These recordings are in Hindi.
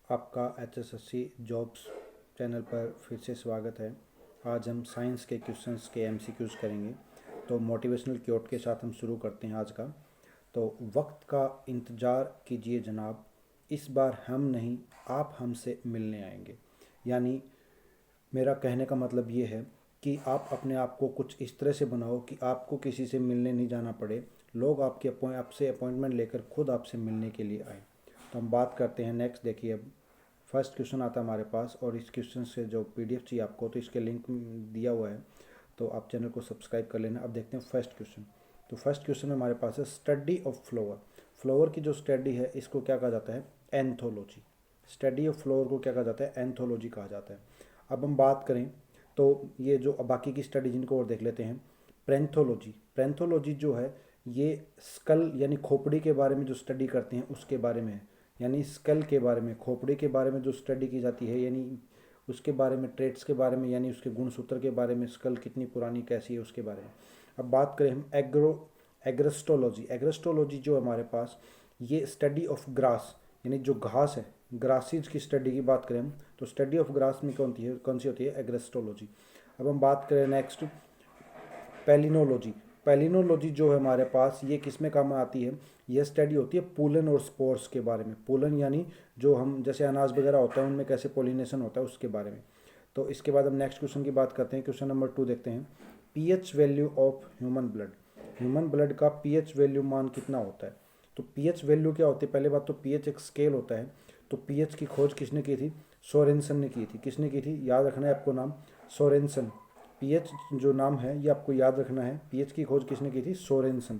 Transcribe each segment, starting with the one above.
आपका HSSC जॉब्स चैनल पर फिर से स्वागत है। आज हम साइंस के क्वेश्चंस के MCQs करेंगे। तो मोटिवेशनल क्योट के साथ हम शुरू करते हैं आज का। तो वक्त का इंतज़ार कीजिए जनाब, इस बार हम नहीं आप हमसे मिलने आएंगे। यानी मेरा कहने का मतलब ये है कि आप अपने आप को कुछ इस तरह से बनाओ कि आपको किसी से मिलने नहीं जाना पड़े, लोग आपसे अपॉइंटमेंट लेकर खुद आपसे मिलने के लिए आए। तो हम बात करते हैं नेक्स्ट। देखिए अब फर्स्ट क्वेश्चन आता है हमारे पास, और इस क्वेश्चन से जो PDF चाहिए आपको तो इसके लिंक दिया हुआ है, तो आप चैनल को सब्सक्राइब कर लेना। अब देखते हैं फर्स्ट क्वेश्चन। तो फर्स्ट क्वेश्चन में हमारे पास है स्टडी ऑफ फ्लावर। फ्लावर की जो स्टडी है इसको क्या कहा जाता है? एंथोलॉजी। स्टडी ऑफ फ्लावर को क्या कहा जाता है? एंथोलॉजी कहा जाता है। अब हम बात करें तो ये जो बाकी की स्टडी जिनको और देख लेते हैं। प्रेंथोलॉजी। प्रेंथोलॉजी जो है ये स्कल यानी खोपड़ी के बारे में जो स्टडी करते हैं उसके बारे में है। यानी स्कल के बारे में, खोपड़ी के बारे में जो स्टडी की जाती है, यानी उसके बारे में, ट्रेट्स के बारे में, यानी उसके गुणसूत्र के बारे में, स्कल कितनी पुरानी कैसी है उसके बारे में। अब बात करें हम एग्रेस्टोलॉजी। एग्रेस्टोलॉजी जो हमारे पास ये स्टडी ऑफ ग्रास यानी जो घास है, ग्रासीज की स्टडी की बात करें हम तो स्टडी ऑफ ग्रास में कौन सी होती है? एग्रेस्टोलॉजी। अब हम बात करें नेक्स्ट पैलिनोलॉजी। पैलिनोलॉजी जो है हमारे पास ये किस में काम आती है? ये स्टडी होती है पोलन और स्पोर्स के बारे में। पोलन यानी जो हम जैसे अनाज वगैरह होता है उनमें कैसे पोलिनेशन होता है उसके बारे में। तो इसके बाद हम नेक्स्ट क्वेश्चन की बात करते हैं। क्वेश्चन नंबर 2 देखते हैं। PH value of human blood. Human blood का पीएच वैल्यू मान कितना होता है? तो पीएच वैल्यू क्या होती है? पहले बात तो पीएच एक स्केल होता है। तो पीएच की खोज किसने की थी? सोरेनसन ने की थी। किसने की थी? याद रखना है आपको नाम, सोरेनसन। पीएच जो नाम है ये आपको याद रखना है। पीएच की खोज किसने की थी? सोरेनसन।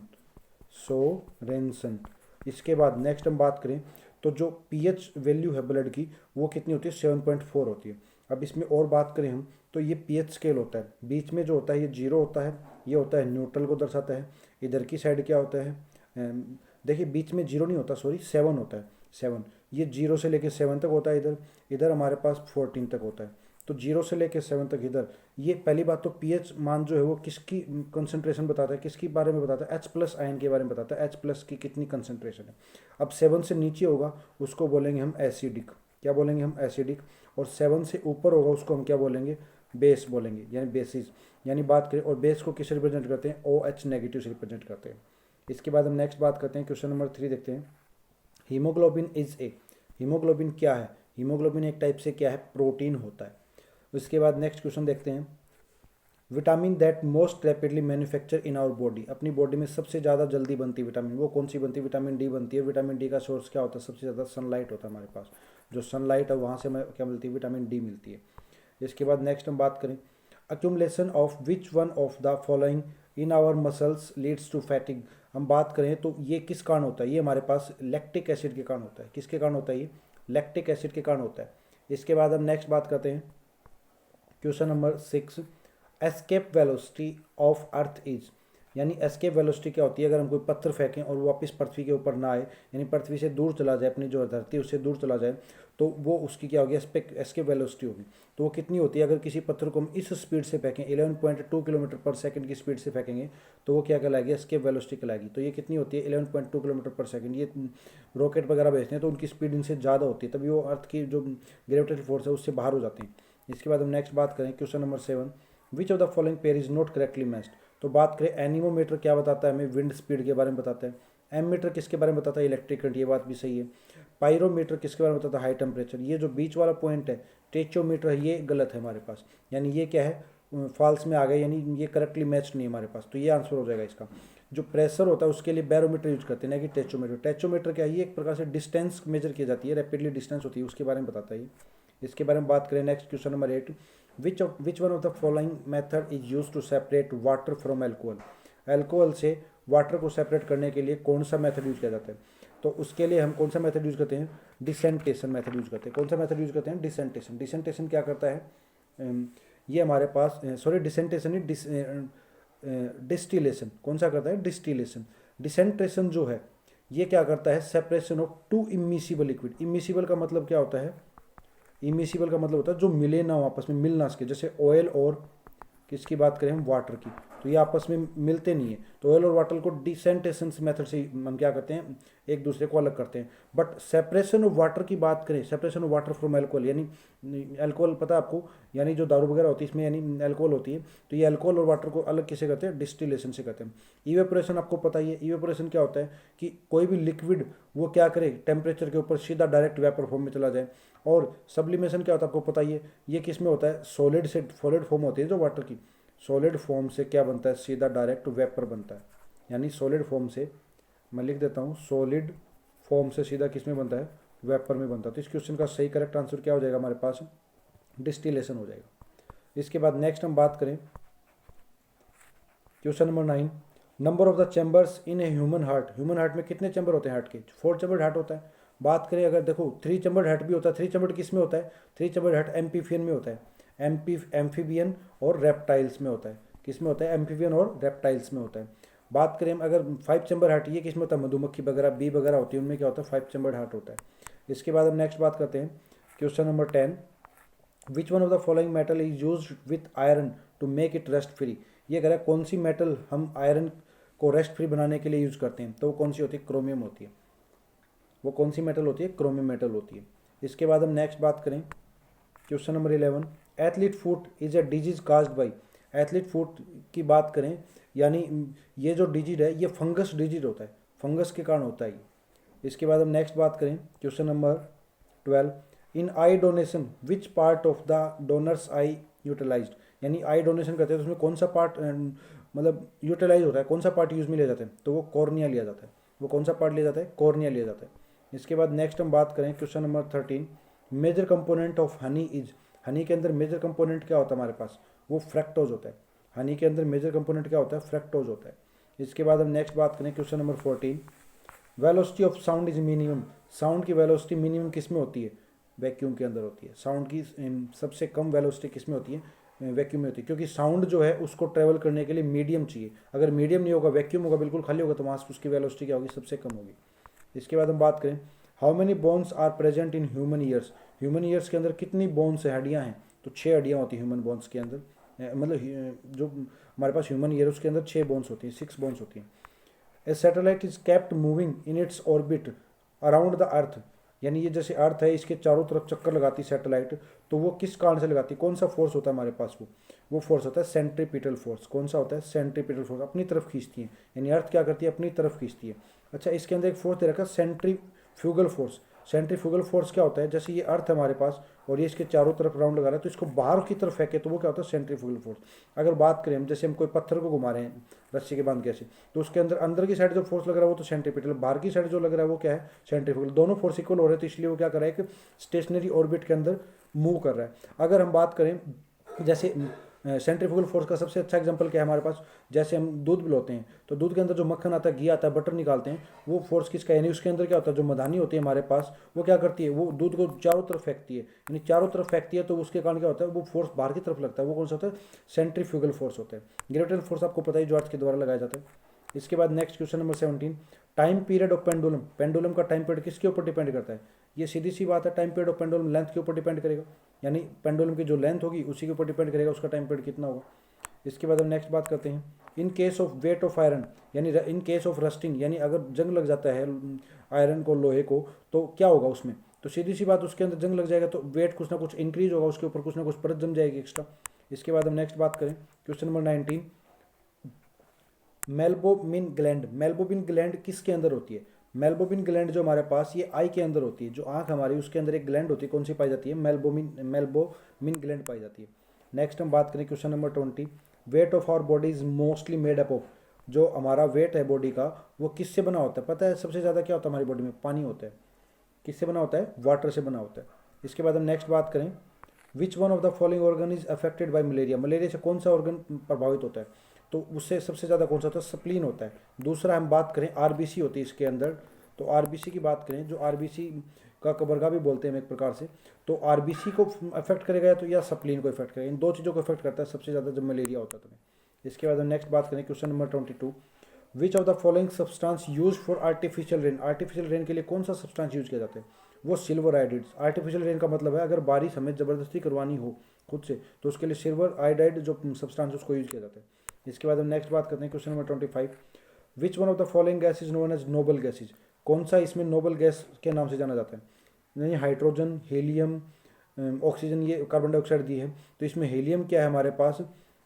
सोरेनसन। इसके बाद नेक्स्ट हम बात करें तो जो पीएच वैल्यू है ब्लड की वो कितनी होती है? 7.4 होती है। अब इसमें और बात करें हम तो ये पीएच स्केल होता है। बीच में जो होता है ये 0 होता है, ये होता है न्यूट्रल को दर्शाता है। इधर की साइड क्या होता है? देखिए बीच में 0 नहीं होता, सॉरी 7 होता है। 7 ये 0 से लेके 7 तक होता है। इधर इधर हमारे पास 14 तक होता है। तो 0 से लेके 7 तक इधर। ये पहली बात तो पीएच मान जो है वो किसकी कंसंट्रेशन बताता है, किसकी बारे में बताता है? H+ आयन के बारे में बताता है। H+ की कितनी कंसंट्रेशन है। अब 7 से नीचे होगा उसको बोलेंगे हम एसिडिक। क्या बोलेंगे हम? एसिडिक। और 7 से ऊपर होगा उसको हम क्या बोलेंगे? बेस बोलेंगे, यानी बेसिस। यानी बात करें और बेस को किस रिप्रेजेंट करते हैं? OH नेगेटिव से रिप्रेजेंट करते हैं। इसके बाद हम नेक्स्ट बात करते हैं। क्वेश्चन नंबर 3 देखते हैं। Haemoglobin is a. हीमोग्लोबिन क्या है? हीमोग्लोबिन एक टाइप से क्या है? प्रोटीन होता है। उसके बाद नेक्स्ट क्वेश्चन देखते हैं। Vitamin that most rapidly manufacture in our body. अपनी बॉडी में सबसे ज़्यादा जल्दी बनती विटामिन वो कौन सी बनती है? विटामिन डी बनती है। विटामिन डी का सोर्स क्या होता है? सबसे ज़्यादा सनलाइट होता है हमारे पास। जो सनलाइट है वहाँ से हमें क्या मिलती है? विटामिन डी मिलती है। इसके बाद नेक्स्ट हम बात करें accumulation of which one of the following in our muscles leads to fatigue. हम बात करें तो ये किस कारण होता है? ये हमारे पास लैक्टिक एसिड के कारण होता है। किसके कारण होता है? ये लैक्टिक एसिड के कारण होता है। इसके बाद हम नेक्स्ट बात करते हैं। Question number 6, escape velocity of earth is. यानी एस्केप वेलोसिटी क्या होती है? अगर हम कोई पत्थर फेंकें और वो वापस पृथ्वी के ऊपर ना आए, यानी पृथ्वी से दूर चला जाए, अपनी जो धरती है उससे दूर चला जाए, तो वो उसकी क्या होगी? एस्केप वेलोसिटी होगी। तो वो कितनी होती है? अगर किसी पत्थर को हम इस स्पीड से फेंकें 11.2 किलोमीटर पर सेकंड की स्पीड से फेंकेंगे तो वो क्या कहलाएगी? एस्केप वेलोसिटी कहलाएगी। तो ये कितनी होती है? 11.2 किलोमीटर पर सेकंड। ये रॉकेट वगैरह भेजते हैं तो उनकी स्पीड इनसे ज़्यादा होती है, तभी वो अर्थ की जो ग्रेविटेशनल फोर्स है उससे बाहर हो जाती है। इसके बाद हम नेक्स्ट बात करें। Question number 7, which of the following pair is not correctly matched. तो बात करें एनीमोमीटर क्या बताता है? हमें विंड स्पीड के बारे में बताता है। एमीटर किसके बारे में बताता है? Electric current. ये बात भी सही है। पायरोमीटर किसके बारे में बताता है? High temperature. ये जो बीच वाला पॉइंट है टेचोमीटर, ये गलत है हमारे पास, यानी ये क्या है? फॉल्स में आ गया, यानी ये करेक्टली मैच नहीं है हमारे पास। तो ये आंसर हो जाएगा इसका। जो प्रेशर होता है उसके लिए बैरोमीटर यूज करते हैं, ना कि टेचोमीटर। टेचोमीटर क्या है? ये एक प्रकार से डिस्टेंस मेजर की जाती है, रैपिडली डिस्टेंस होती है, उसके बारे में बताता है ये। इसके बारे में बात करें next question number 8, which one of the following method is use to separate water from alcohol. Alcohol से वाटर को सेपरेट करने के लिए कौन सा मेथड यूज किया जाता है? तो उसके लिए हम कौन सा मेथड यूज करते हैं? डिसेंटेशन मेथड यूज करते हैं। कौन सा मेथड यूज करते हैं? डिसेंटेशन। डिसेंटेशन क्या करता है? ये हमारे पास सॉरी डिसेंटेशन ही डिस्टिलेशन। कौन सा करता है? डिस्टिलेशन। डिसेंटेशन जो है ये क्या करता है? Separation of to immiscible liquid. Immiscible का मतलब क्या होता है? इमिसिबल का मतलब होता है जो मिले ना हो, आपस में मिल ना सके। जैसे ऑयल और किसकी बात करें हम? वाटर की। तो ये आपस में मिलते नहीं है। तो ऑयल और वाटर को डिसेंटेशन मेथड से हम क्या करते हैं, एक दूसरे को अलग करते हैं। बट सेपरेशन ऑफ वाटर की बात करें, separation of water from alcohol, यानी एल्कोहल पता है आपको, यानी जो दारू वगैरह होती है इसमें यानी एल्कोहल होती है, तो ये एल्कोहल और वाटर को अलग किसे करते हैं, डिस्टिलेशन से करते हैं। इवेपोरेशन आपको पता ही है, इवेपोरेशन क्या होता है कि कोई भी लिक्विड वो क्या करे, टेम्परेचर के ऊपर सीधा डायरेक्ट वेपर फॉर्म में चला जाए। और सब्लिमेशन क्या होता है आपको पता ही है, ये किस में होता है, सॉलिड से, सॉलिड फॉर्म होती है जो वाटर की, सॉलिड फॉर्म से क्या बनता है, सीधा डायरेक्ट वेपर बनता है। यानी सॉलिड फॉर्म से, मैं लिख देता हूँ, सॉलिड फॉर्म से सीधा किस में बनता है, वेपर में बनता है। तो इस क्वेश्चन का सही करेक्ट आंसर क्या हो जाएगा हमारे पास, डिस्टिलेशन हो जाएगा। इसके बाद नेक्स्ट हम बात करें question number 9, number of the chambers in a human heart. Human heart में कितने चैम्बर होते हैं हार्ट के, 4 चैम्बर्ड हार्ट होता है। बात करें अगर देखो 3 चैम्बर्ड हार्ट भी होता है, 3 चैम्बर्ड किस में होता है, 3 चैम्बर्ड हार्ट एम्फीबियन में होता है, एम्फीबियन और रेप्टाइल्स में होता है। किस में होता है, एम्फीबियन और रेप्टाइल्स में होता है। बात करें अगर 5 चैम्बर हार्ट, ये किस में होता है, मधुमक्खी वगैरह, बी वगैरह होती है, उनमें क्या होता है, 5 चैम्बर हार्ट होता है। इसके बाद हम नेक्स्ट बात करते हैं question number 10, which one of the following metal is use with iron to make it rust free. ये कह रहा है कौन सी मेटल हम आयरन को रेस्ट फ्री बनाने के लिए यूज करते हैं, तो वो कौन सी होती है, क्रोमियम होती है। वो कौन सी मेटल होती है, क्रोमियम मेटल होती है। इसके बाद हम नेक्स्ट बात करें question number 11, athlete foot is a disease caused by. Athlete foot की बात करें, यानी ये जो डिजीज है ये फंगस डिजीज होता है, फंगस के कारण होता है ये। इसके बाद हम नेक्स्ट बात करें question number 12, in eye donation which part of the donor's eye utilised. यानी आई डोनेशन करते हैं तो उसमें कौन सा पार्ट मतलब यूटिलाइज होता है, कौन सा पार्ट यूज में लिया जाता है, तो वो कॉर्निया लिया जाता है। वो कौन सा पार्ट लिया जाता है, कॉर्निया लिया जाता है। इसके बाद नेक्स्ट हम बात करें question number 13, major component of honey is. Honey के अंदर मेजर कंपोनेंट क्या होता है हमारे पास, वो फ्रैक्टोज होता है। हनी के अंदर मेजर कंपोनेंट क्या होता है, फ्रैक्टोज होता है। इसके बाद हम नेक्स्ट बात करें question number 14, velocity of sound is minimum. Sound की वेलोसिटी मिनिमम किस में होती है, वैक्यूम के अंदर होती है। साउंड की सबसे कम वेलोसिटी किस में होती है, वैक्यूम में होती है, क्योंकि साउंड जो है उसको ट्रेवल करने के लिए मीडियम चाहिए। अगर मीडियम नहीं होगा, वैक्यूम होगा, बिल्कुल खाली होगा, तो वहाँ उसकी वेलोसिटी क्या होगी, सबसे कम होगी। इसके बाद हम बात करें how many bones are present in human ears. Human ears के अंदर कितनी बोन्स है, हड्डियाँ हैं, तो 6 हड्डियाँ होती हैं ह्यूमन बोन्स के अंदर। मतलब जो हमारे पास ह्यूमन ईयर उसके अंदर 6 बोन्स होती हैं, 6 बोन्स होती हैं। A satellite is kept moving in its orbit around the earth. यानी ये जैसे अर्थ है इसके चारों तरफ चक्कर लगाती सैटेलाइट, तो वो किस कारण से लगाती है, कौन सा फोर्स होता है हमारे पास, वो फोर्स होता है सेंट्रीपिटल फोर्स। कौन सा होता है, सेंट्रीपिटल फोर्स, अपनी तरफ खींचती है। यानी अर्थ क्या करती है, अपनी तरफ खींचती है। अच्छा, इसके अंदर एक फोर्स दे रखा है सेंट्रीफ्यूगल फोर्स। सेंट्रीफ्यूगल फोर्स क्या होता है, जैसे ये अर्थ है हमारे पास और ये इसके चारों तरफ राउंड लगा रहा है, तो इसको बाहर की तरफ फेंके तो वो क्या होता है, सेंट्रीफ्यूगल फोर्स। अगर बात करें हम, जैसे हम कोई पत्थर को घुमा रहे हैं रस्सी के बांध के ऐसे, तो उसके अंदर अंदर की साइड जो फोर्स लग रहा है वो तो सेंट्रीपिटल, बाहर की साइड जो लग रहा है वो क्या है, सेंट्रीफ्यूगल। दोनों फोर्स इक्वल हो रहे हैं, तो इसलिए वो क्या कर रहा है, एक स्टेशनरी ऑर्बिट के अंदर मूव कर रहा है। अगर हम बात करें जैसे सेंट्रीफ्यूगल फोर्स का सबसे अच्छा एग्जांपल क्या है हमारे पास, जैसे हम दूध पिलाते हैं तो दूध के अंदर जो मक्खन आता है, घी आता है, बटर निकालते हैं, वो फोर्स किसका, यानी उसके अंदर क्या होता है, जो मधानी होती है हमारे पास, वो क्या करती है, वो दूध को चारों तरफ फेंकती है। यानी चारों तरफ फेंकती है, तो उसके कारण क्या होता है, वो फोर्स बाहर की तरफ लगता है, वो कौन सा होता है, सेंट्रीफ्यूगल फोर्स होता है। ग्रेविटेशनल फोर्स आपको पता है जो अर्थ के द्वारा लगाया जाता है। इसके बाद next question number 17, time period of pendulum. Pendulum का टाइम पीरियड किसके ऊपर डिपेंड करता है, ये सीधी सी बात है, time period of pendulum length के ऊपर डिपेंड करेगा। यानी पेंडुलम की जो लेंथ होगी उसी के ऊपर डिपेंड करेगा उसका टाइम पीरियड कितना होगा। इसके बाद हम नेक्स्ट बात करते हैं, in case of weight of iron, यानी इन केस ऑफ रस्टिंग, यानी अगर जंग लग जाता है आयरन को, लोहे को, तो क्या होगा उसमें, तो सीधी सी बात उसके अंदर जंग लग जाएगा, तो वेट कुछ ना कुछ इंक्रीज होगा, उसके ऊपर कुछ ना कुछ परत जम जाएगी एक्स्ट्रा। इसके बाद हम नेक्स्ट बात करें क्वेश्चन नंबर 19, मेल्बोमिन ग्लैंड। मेल्बोमिन ग्लैंड किसके अंदर होती है, मेल्बोमिन ग्लैंड जो हमारे पास ये आई के अंदर होती है, जो आंख हमारी उसके अंदर एक ग्लैंड होती है, कौन सी पाई जाती है, मेल्बोमिन ग्लैंड पाई जाती है। नेक्स्ट हम बात करें question number 20, weight of our body is mostly made up of. जो हमारा वेट है बॉडी का वो किससे बना होता है, पता है सबसे ज़्यादा क्या होता है हमारी बॉडी में, पानी होता है। किससे बना होता है, वाटर से बना होता है। इसके बाद हम नेक्स्ट बात करें, विच one of the following organ is affected by malaria. Malaria से कौन सा ऑर्गन प्रभावित होता है, तो उससे सबसे ज़्यादा कौन सा होता है, स्प्लीन होता है। दूसरा हम बात करें आरबीसी होती है इसके अंदर, तो आरबीसी की बात करें, जो आरबीसी का कबरगा भी बोलते हैं हम एक प्रकार से, तो आरबीसी को अफेक्ट करेगा तो या स्प्लीन को इफेक्ट करेगा, इन दो चीज़ों को इफेक्ट करता है सबसे ज़्यादा जब मलेरिया होता है तुम्हें। इसके बाद हम नेक्स्ट बात करें question number 22, which of the following substance use for artificial rain. Artificial rain के लिए कौन सा सब्सटेंस यूज किया जाता है, वो सिल्वर आयोडाइड। आर्टिफिशियल रेन का मतलब है अगर बारिश हमें ज़बरदस्ती करवानी हो खुद से, तो उसके लिए सिल्वर आयोडाइड जो सब्सटेंस उसको यूज किया जाता है। इसके बाद हम नेक्स्ट बात करते हैं question number 25। Which one of the following gas is known as noble gases, कौन सा इसमें नोबल गैस के नाम से जाना जाता है? यानी हाइड्रोजन, हीलियम, ऑक्सीजन, ये कार्बन डाइऑक्साइड दी है, तो इसमें हीलियम क्या है हमारे पास,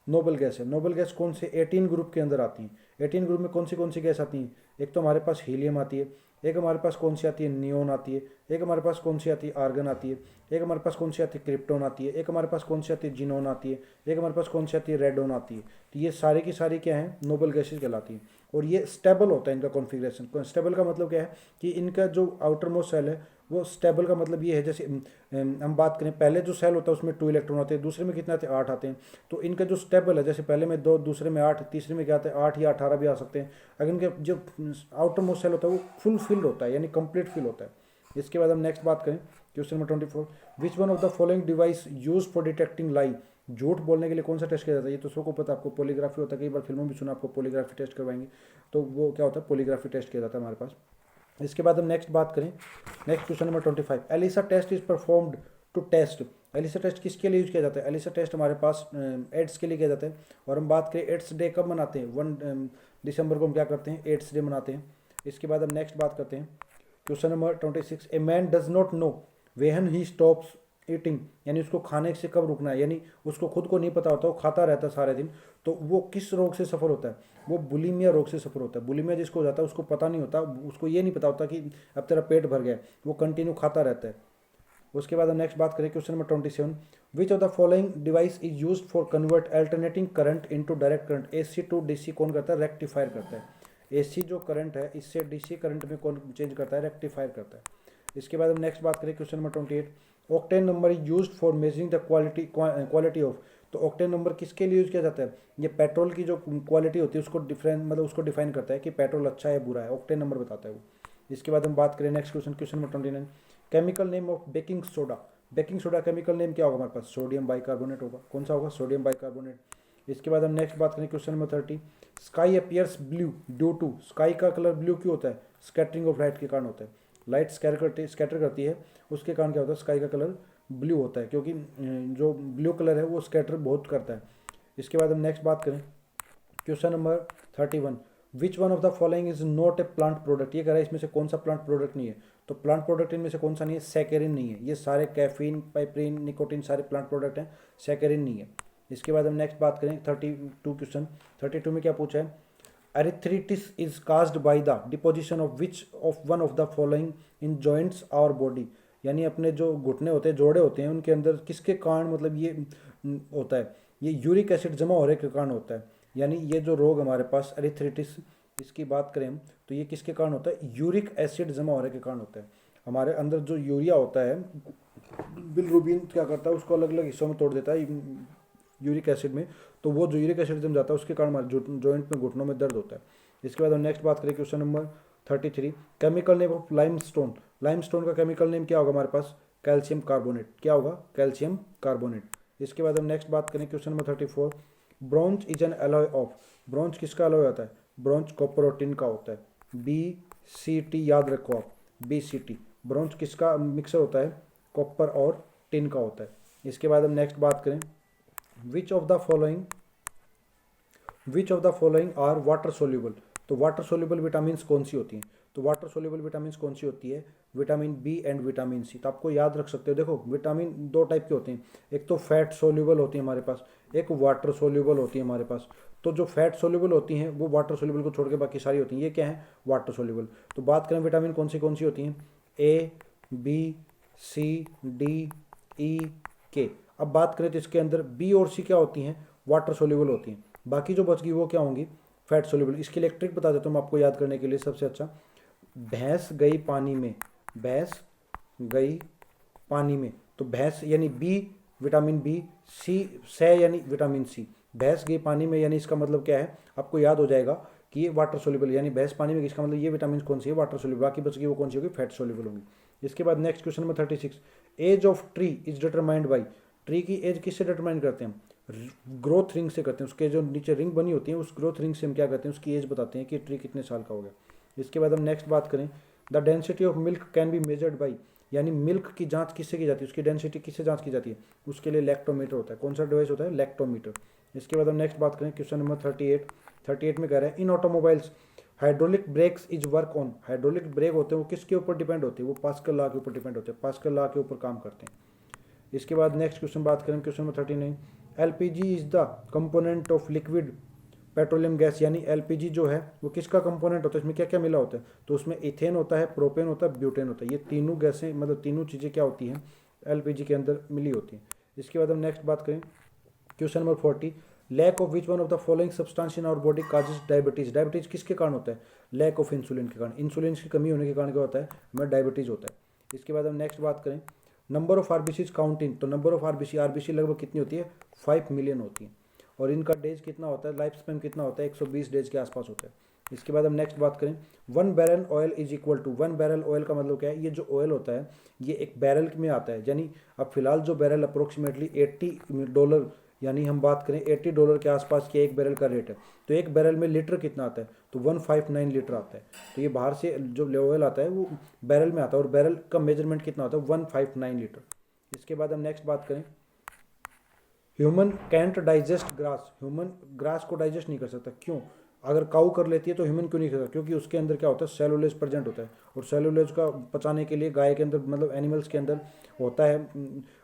नोबल गैस है। नोबल गैस कौन से 18 ग्रुप के अंदर आती हैं? 18 ग्रुप में कौन सी गैस आती हैं? एक तो हमारे पास हीलियम आती है, एक हमारे पास कौन सी आती है, नियोन आती है, एक हमारे पास कौन सी आती है, आर्गन आती है, एक हमारे पास कौन सी आती है, क्रिप्टोन आती है, एक हमारे पास कौन सी आती है, जिनोन आती है, एक हमारे पास कौन सी आती है, रेडोन आती है। तो ये सारी की सारी क्या है, नोबल गैसेज कहलाती हैं। और ये स्टेबल होता है इनका कॉन्फ़िगरेशन। स्टेबल का मतलब क्या है कि इनका जो आउटर मोस्ट सेल है वो स्टेबल का मतलब ये है, जैसे हम बात करें पहले जो सेल होता है उसमें 2 इलेक्ट्रॉन आते हैं, दूसरे में कितने आते हैं, 8 आते हैं। तो इनका जो स्टेबल है, जैसे पहले में 2, दूसरे में 8, तीसरे में क्या आते हैं, 8 या 18 भी आ सकते हैं। अगर इनके जो आउटर मोस्ट सेल होता है वो फुल फिल्ड होता है, यानी कंप्लीट फिल होता है। इसके बाद हम नेक्स्ट बात करें question number 24। Which one of the following device use for detecting lie, झूठ बोलने के लिए कौन सा टेस्ट किया जाता है? ये तो सबको पता है, आपको पॉलीग्राफी होता है, कई बार फिल्मों में भी सुना आपको पॉलीग्राफी टेस्ट करवाएंगे, तो वो क्या होता है, पॉलीग्राफी टेस्ट किया जाता है हमारे पास। इसके बाद हम नेक्स्ट बात करें, next question number 25। ELISA test is performed to test, ELISA test किसके लिए यूज किया जाता है? एलिसा टेस्ट हमारे पास एड्स के लिए किया जाता है। और हम बात करें एड्स डे कब मनाते हैं, 1 दिसंबर को हम क्या करते हैं, एड्स डे मनाते हैं। इसके बाद हम नेक्स्ट बात करते हैं question number 26। A man does not know वेहन he stops eating, यानी उसको खाने से कब रुकना है, यानी उसको खुद को नहीं पता होता, वो खाता रहता है सारे दिन, तो वो किस रोग से सफ़र होता है? वो बुलिमिया रोग से सफ़र होता है। बुलिमिया जिसको हो जाता है उसको पता नहीं होता, उसको ये नहीं पता होता कि अब तेरा पेट भर गया, वो कंटिन्यू खाता रहता है। उसके बाद हम नेक्स्ट बात करें question number 27। Which of the following device is use for convert alternating current into direct current, AC to DC कौन करता है, रेक्टिफायर करता है। एसी जो करंट है इससे डीसी करंट में कौन चेंज करता है, रेक्टिफायर करता है। इसके बाद हम नेक्स्ट बात करें question number 28। Octane number is use for measuring the quality of, तो ऑक्टेन नंबर किसके लिए यूज किया जाता है? ये पेट्रोल की जो क्वालिटी होती है उसको उसको डिफाइन करता है कि पेट्रोल अच्छा है बुरा है, ऑक्टेन नंबर बताता है वो। इसके बाद हम बात करें next question number 29। Chemical name of baking soda, baking soda chemical name क्या होगा हमारे पास, सोडियम बाइकार्बोनेट होगा। कौन सा होगा, सोडियम बाइकार्बोनेट। इसके बाद हम नेक्स्ट बात करें question number 30। Sky appears blue due to, sky का कलर ब्लू क्यों होता है? स्कैटरिंग ऑफ लाइट के कारण होता है। लाइट स्कैटर करती है, उसके कारण क्या होता है, स्काई का कलर ब्लू होता है, क्योंकि जो ब्लू कलर है वो स्कैटर बहुत करता है। इसके बाद हम नेक्स्ट बात करें question number 31। Which one of the following is not a plant product, ये कह रहा है इसमें से कौन सा प्लांट प्रोडक्ट नहीं है, तो प्लांट प्रोडक्ट इनमें से कौन सा नहीं है, सैकेरिन नहीं है। ये सारे कैफीन, पाइप्रीन, निकोटीन सारे प्लांट प्रोडक्ट हैं, सैकेरिन नहीं है। इसके बाद हम नेक्स्ट बात करें 32 क्वेश्चन। 32 में क्या पूछा है, arthritis is caused by the deposition of which of one of the following in joints और बॉडी, यानी अपने जो घुटने होते हैं, जोड़े होते हैं, उनके अंदर किसके कारण मतलब ये होता है, ये यूरिक एसिड जमा होने के कारण होता है। यानी ये जो रोग हमारे पास अरिथ्रिटिस, इसकी बात करें हम तो ये किसके कारण होता है, यूरिक एसिड जमा होने के कारण होता है। हमारे अंदर जो यूरिया होता है, बिलरुबिन क्या करता है, उसको अलग अलग हिस्सों में तोड़ देता है यूरिक एसिड में, तो वो जो यूरिक एसिड जम जाता है उसके कारण हमारे जॉइंट में, घुटनों में दर्द होता है। इसके बाद हम नेक्स्ट बात करें question number 33। Chemical name of limestone, limestone का केमिकल नेम क्या होगा हमारे पास, कैल्शियम कार्बोनेट। क्या होगा, कैल्शियम कार्बोनेट। इसके बाद हम नेक्स्ट बात करें question number 34। Bronze is an alloy of, bronze किसका एलॉय होता है, ब्रॉन्ज कॉपर और टिन का होता है। BCT याद रखो आप, BCT ब्रॉन्ज किसका मिक्सर होता है, कॉपर और टिन का होता है। इसके बाद हम नेक्स्ट बात करें which of the following are water soluble, तो वाटर सोल्यूबल विटामिन कौन सी होती हैं, तो वाटर सोल्यूबल विटामिन कौन सी होती है, vitamin B and vitamin C. तो आपको याद रख सकते हो, देखो विटामिन 2 टाइप के होते हैं, एक तो फैट सोल्यूबल होती है हमारे पास, एक वाटर सोल्यूबल होती है हमारे पास। तो जो फैट सोल्यूबल होती हैं वो वाटर सोल्यूबल को छोड़ के बाकी सारी होती हैं, ये क्या है, वाटर सोल्यूबल। तो बात करें विटामिन कौन सी होती हैं, A, B, C, D, E, K। अब बात करें तो इसके अंदर B और C क्या होती हैं, वाटर सोल्यूबल होती हैं, बाकी जो बच गई वो क्या होंगी, फैट सोल्यूबल। इसके लिए ट्रिक बता देता हूँ मैं आपको याद करने के लिए सबसे अच्छा, भैंस गई पानी में, भैंस गई पानी में, तो भैंस यानी बी विटामिन बी, सी से यानी विटामिन सी, भैंस गई पानी में यानी इसका मतलब क्या है, आपको याद हो जाएगा कि ये वाटर सोल्यूबल, यानी भैंस पानी में, इसका मतलब ये विटामिन कौन सी है, वाटर सोल्यूबल, बाकी बच गई वो कौन सी होगी, फैट सोल्यूबल होंगी। इसके बाद next question number 36। Age of tree is determined by, tree की एज किससे डिटरमाइन करते हैं, ग्रोथ रिंग से करते हैं, उसके जो नीचे रिंग बनी होती है उस ग्रोथ रिंग से हम क्या करते हैं, उसकी एज बताते हैं कि ट्री कितने साल का हो गया। इसके बाद हम नेक्स्ट बात करें the density of milk can be measured by, यानी मिल्क की जांच किससे की जाती है, उसकी डेंसिटी किससे जांच की जाती है, उसके लिए लैक्टोमीटर होता है। कौन सा डिवाइस होता है, लैक्टोमीटर। इसके बाद हम नेक्स्ट बात करें क्वेश्चन नंबर 38 में कह रहा है इन automobiles hydraulic breaks is work on. Hydraulic brake होते हैं वो किसके ऊपर डिपेंड होते हैं, वो पास्कल लॉ के ऊपर डिपेंड होते हैं, पास्कल लॉ के ऊपर काम करते हैं। इसके बाद नेक्स्ट क्वेश्चन बात करें question number 39, LPG is the component of liquid petroleum gas, यानी एलपीजी जो है वो किसका कंपोनेंट होता है, इसमें क्या क्या मिला होता है, तो उसमें इथेन होता है, प्रोपेन होता है, ब्यूटेन होता है। ये तीनों गैसें मतलब तीनों चीज़ें क्या होती हैं, एलपीजी के अंदर मिली होती हैं। इसके बाद हम नेक्स्ट बात करें question number 40, lack of which one of the following substance in our body causes diabetes. Diabetes किसके कारण होता है, लैक ऑफ इंसुलिन के कारण। इंसुलिन की कमी होने के कारण क्या होता है, हमें डायबिटीज होता है। इसके बाद हम नेक्स्ट बात करें नंबर ऑफ आरबीसी काउंटिंग, तो नंबर ऑफ आरबीसी, आरबीसी लगभग कितनी होती है, 5 मिलियन होती है। और इनका डेज कितना होता है, लाइफ स्पेन कितना होता है, 120 डेज के आसपास होता है। इसके बाद हम नेक्स्ट बात करें 1 barrel oil is equal to, 1 barrel oil का मतलब क्या है, ये जो ऑयल होता है ये एक बैरल में आता है, यानी अब फिलहाल जो बैरल अप्रोक्सीमेटली $80, यानी हम बात करें $80 के आसपास के एक बैरल का रेट है। तो एक बैरल में लीटर कितना आता है, तो 159 लीटर आता है। तो ये बाहर से जो ऑयल आता है वो बैरल में आता है, और बैरल का मेजरमेंट कितना होता है, 159 लीटर। इसके बाद हम नेक्स्ट बात करें human can't digest grass, human grass को डाइजेस्ट नहीं कर सकता, क्यों, अगर काऊ कर लेती है तो ह्यूमन क्यों नहीं कर सकता, क्योंकि उसके अंदर क्या होता है, सेलुलोज प्रेजेंट होता है, और सेलुलोज का पचाने के लिए गाय के अंदर मतलब एनिमल्स के अंदर होता है,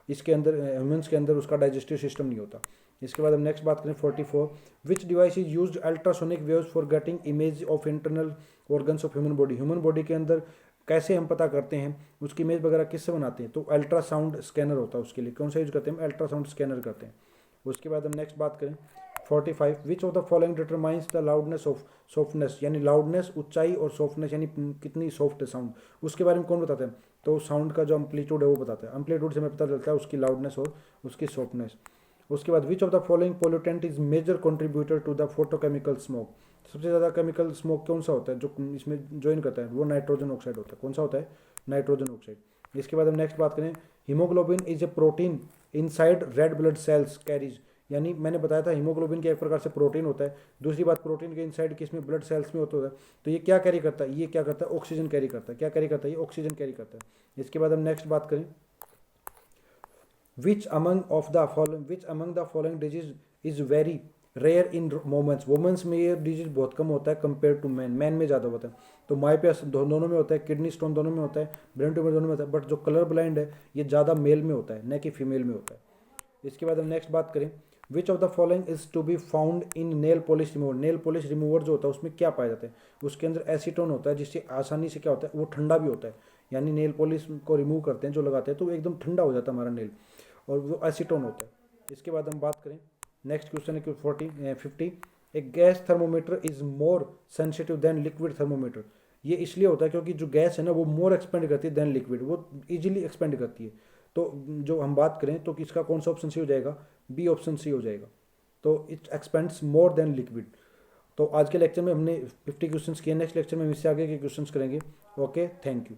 इसके अंदर ह्यूमंस के अंदर उसका डाइजेस्टिव सिस्टम नहीं होता। इसके बाद हम नेक्स्ट बात करें 44, विच device is used ultrasonic waves for getting image of internal organs of human body. Human body के अंदर कैसे हम पता करते हैं, उसकी इमेज वगैरह किससे बनाते हैं, तो अल्ट्रासाउंड स्कैनर होता है उसके लिए। कौन सा यूज करते हैं, अल्ट्रासाउंड स्कैनर करते हैं। उसके बाद हम नेक्स्ट बात करें 45, विच of the following determines the loudness of softness, यानी लाउडनेस ऊंचाई और सॉफ्टनेस यानी कितनी सॉफ्ट है साउंड, उसके बारे में कौन बताता है, तो साउंड का जो अम्पलीट्यूड है वो बताता है। अम्पलीट्यूड से हमें पता चलता है उसकी लाउडनेस और उसकी सॉफ्टनेस। उसके बाद which of the following pollutant is major contributor to the photochemical smoke. सबसे ज़्यादा केमिकल स्मोक कौन सा होता है जो इसमें ज्वाइन करता है, वो नाइट्रोजन ऑक्साइड होता है। कौन सा होता है, नाइट्रोजन ऑक्साइड। इसके बाद हम नेक्स्ट बात करें haemoglobin is a protein inside red blood cells carries, यानी मैंने बताया था हीमोग्लोबिन के एक प्रकार से प्रोटीन होता है। दूसरी बात प्रोटीन के इनसाइड किसमें, ब्लड सेल्स में होता है। तो ये क्या कैरी करता है, ये क्या करता है, ऑक्सीजन कैरी करता है। क्या कैरी करता है, ये ऑक्सीजन कैरी करता है। इसके बाद हम नेक्स्ट बात करें which among the following disease is very rare in womens. Womens में ये डिजीज बहुत कम होता है कंपेयर टू मैन में ज़्यादा होता है। तो माइपेस दोनों में होता है, किडनी स्टोन दोनों में होता है, ब्रेन ट्यूमर दोनों में होता है, बट जो कलर ब्लाइंड है ये ज़्यादा मेल में होता है न कि फीमेल में होता है। इसके बाद हम नेक्स्ट बात करें which of the following is to be found in nail polish remover. Nail polish remover जो होता है उसमें क्या पाया जाता है, उसके अंदर एसीटोन होता है, जिससे आसानी से क्या होता है, वो ठंडा भी होता है, यानी नेल पॉलिश को रिमूव करते हैं जो लगाते हैं तो एकदम ठंडा हो जाता है हमारा नेल, और वो एसीटोन होता है। इसके बाद हम बात करें नेक्स्ट क्वेश्चन है 50, a gas thermometer is more sensitive than liquid thermometer. ये इसलिए होता है क्योंकि जो गैस है ना वो मोर एक्सपेंड करती है देन लिक्विड, वो इजीली एक्सपेंड करती है। तो जो हम बात करें तो किसका कौन सा ऑप्शन सी हो जाएगा, बी ऑप्शन सी हो जाएगा। तो it expends more than liquid. तो आज के लेक्चर में हमने 50 क्वेश्चंस किए, नेक्स्ट लेक्चर में हम इससे आगे के क्वेश्चंस करेंगे। Okay, thank you.